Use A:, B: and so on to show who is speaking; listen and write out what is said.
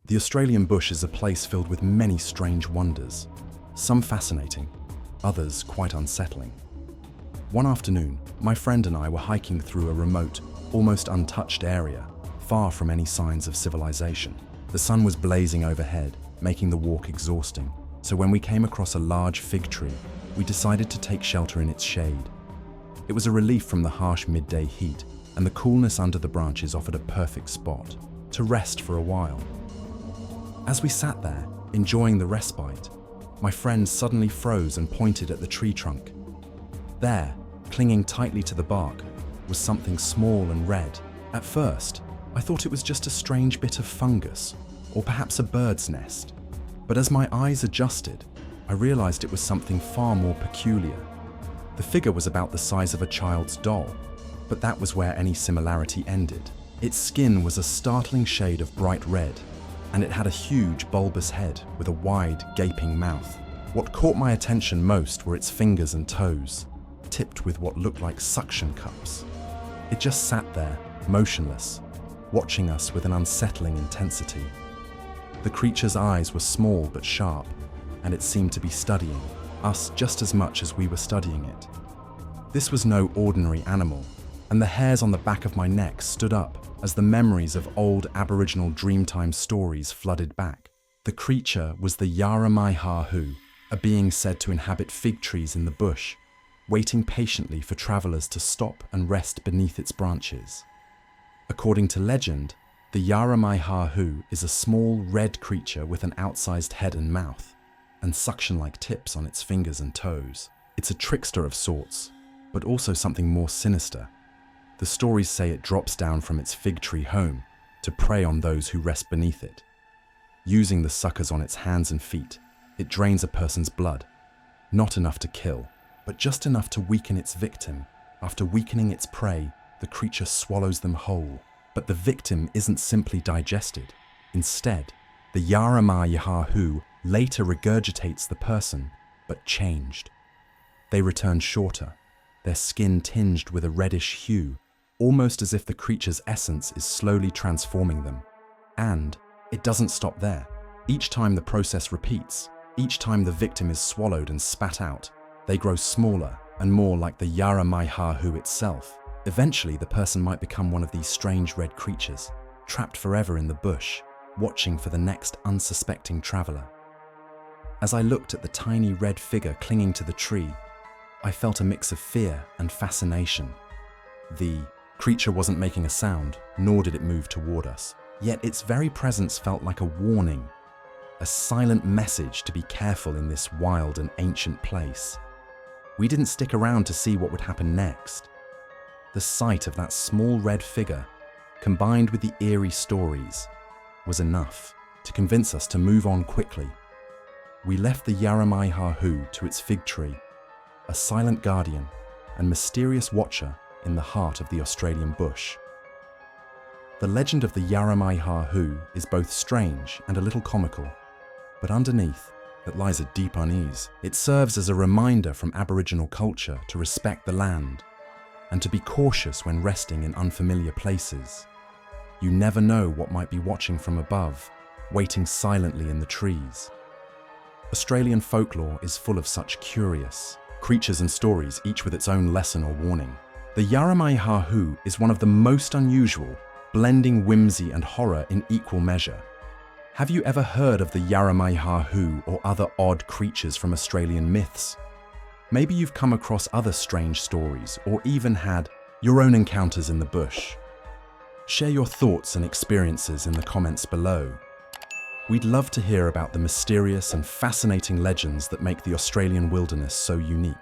A: The Australian bush is a place filled with many strange wonders, some fascinating, others quite unsettling. One afternoon, my friend and I were hiking through a remote, almost untouched area, far from any signs of civilization. The sun was blazing overhead, making the walk exhausting, so when we came across a large fig tree, we decided to take shelter in its shade. It was a relief from the harsh midday heat, and the coolness under the branches offered a perfect spot to rest for a while. As we sat there, enjoying the respite, my friend suddenly froze and pointed at the tree trunk. There, clinging tightly to the bark, was something small and red. At first, I thought it was just a strange bit of fungus, or perhaps a bird's nest. But as my eyes adjusted, I realized it was something far more peculiar. The figure was about the size of a child's doll, but that was where any similarity ended. Its skin was a startling shade of bright red, and it had a huge bulbous head with a wide, gaping mouth. What caught my attention most were its fingers and toes, tipped with what looked like suction cups. It just sat there, motionless, watching us with an unsettling intensity. The creature's eyes were small but sharp, and it seemed to be studying us just as much as we were studying it. This was no ordinary animal, and the hairs on the back of my neck stood up as the memories of old Aboriginal Dreamtime stories flooded back. The creature was the Yara-ma-yha-who, a being said to inhabit fig trees in the bush, waiting patiently for travelers to stop and rest beneath its branches. According to legend, the Yara-ma-yha-who is a small red creature with an outsized head and mouth, and suction-like tips on its fingers and toes. It's a trickster of sorts, but also something more sinister. The stories say it drops down from its fig tree home to prey on those who rest beneath it. Using the suckers on its hands and feet, it drains a person's blood, not enough to kill, but just enough to weaken its victim. After weakening its prey, the creature swallows them whole. But the victim isn't simply digested. Instead, the Yara-ma-yha-who later regurgitates the person, but changed. They return shorter, their skin tinged with a reddish hue, almost as if the creature's essence is slowly transforming them. And it doesn't stop there. Each time the process repeats, each time the victim is swallowed and spat out, they grow smaller and more like the Yara-ma-yha-who itself. Eventually, the person might become one of these strange red creatures, trapped forever in the bush, watching for the next unsuspecting traveler. As I looked at the tiny red figure clinging to the tree, I felt a mix of fear and fascination. The creature wasn't making a sound, nor did it move toward us. Yet its very presence felt like a warning, a silent message to be careful in this wild and ancient place. We didn't stick around to see what would happen next. The sight of that small red figure, combined with the eerie stories, was enough to convince us to move on quickly. We left the Yara-ma-yha-who to its fig tree, a silent guardian and mysterious watcher in the heart of the Australian bush. The legend of the Yara-ma-yha-who is both strange and a little comical, but underneath it lies a deep unease. It serves as a reminder from Aboriginal culture to respect the land and to be cautious when resting in unfamiliar places. You never know what might be watching from above, waiting silently in the trees. Australian folklore is full of such curious creatures and stories, each with its own lesson or warning. The Yara-ma-yha-who is one of the most unusual, blending whimsy and horror in equal measure. Have you ever heard of the Yara-ma-yha-who or other odd creatures from Australian myths? Maybe you've come across other strange stories or even had your own encounters in the bush. Share your thoughts and experiences in the comments below. We'd love to hear about the mysterious and fascinating legends that make the Australian wilderness so unique.